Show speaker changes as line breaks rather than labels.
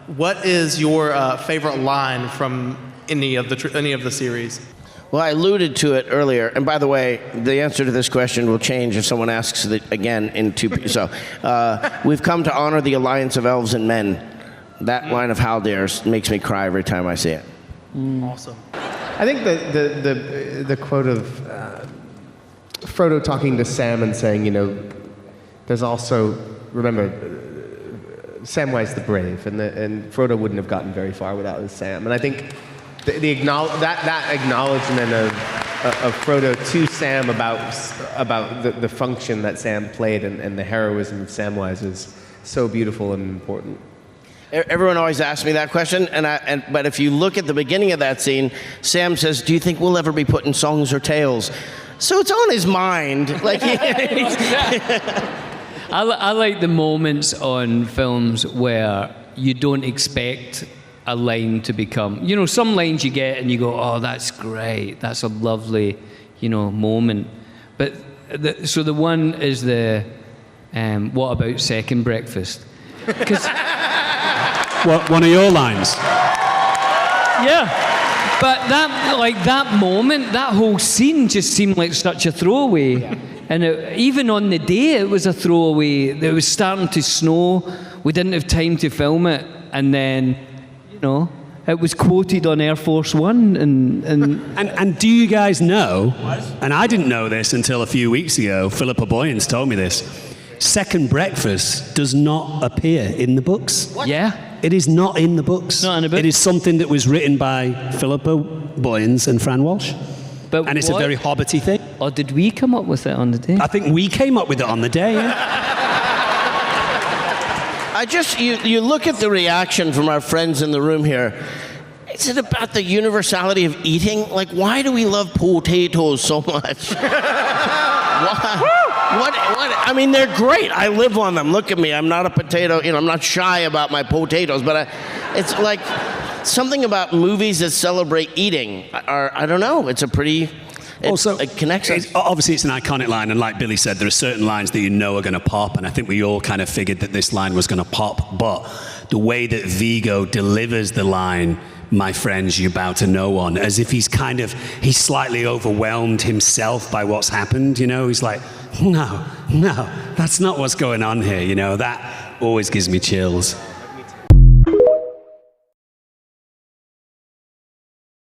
what is your favorite line from any of the series?
Well, I alluded to it earlier, and by the way, the answer to this question will change if someone asks it again in So, we've come to honor the alliance of elves and men. That line of Haldir's makes me cry every time I see it.
Awesome.
I think the quote of Frodo talking to Sam and saying, there's also, remember, Samwise the Brave, and Frodo wouldn't have gotten very far without his Sam. And I think that acknowledgement of Frodo to Sam about the function that Sam played and the heroism of Samwise is so beautiful and important.
Everyone always asks me that question, but if you look at the beginning of that scene, Sam says, "Do you think we'll ever be put in songs or tales?" So it's on his mind. Like,
I like the moments on films where you don't expect a line to become, some lines you get and you go, oh, that's great, that's a lovely, moment. But so the one is the, what about second breakfast? Because
what, one of your lines?
Yeah, but that moment, that whole scene just seemed like such a throwaway. Yeah. And even on the day, it was a throwaway. It was starting to snow. We didn't have time to film it, and then, it was quoted on Air Force One.
And do you guys know? And I didn't know this until a few weeks ago. Philippa Boyens told me this. Second breakfast does not appear in the books.
What? Yeah.
It is not in the books.
Not in the book.
It is something that was written by Philippa Boyens and Fran Walsh. And it's a very hobbity thing.
Or did we come up with it on the day?
I think we came up with it on the day, yeah.
You look at the reaction from our friends in the room here. Is it about the universality of eating? Like, why do we love potatoes so much? What? I mean, they're great. I live on them. Look at me. I'm not a potato. I'm not shy about my potatoes. But it's like something about movies that celebrate eating. I don't know. It's a pretty... It connects us.
Obviously, it's an iconic line, and like Billy said, there are certain lines that are going to pop, and I think we all kind of figured that this line was going to pop, but the way that Viggo delivers the line, "My friends, you bow to no one," as if he's slightly overwhelmed himself by what's happened, he's like, no, that's not what's going on here, that always gives me chills.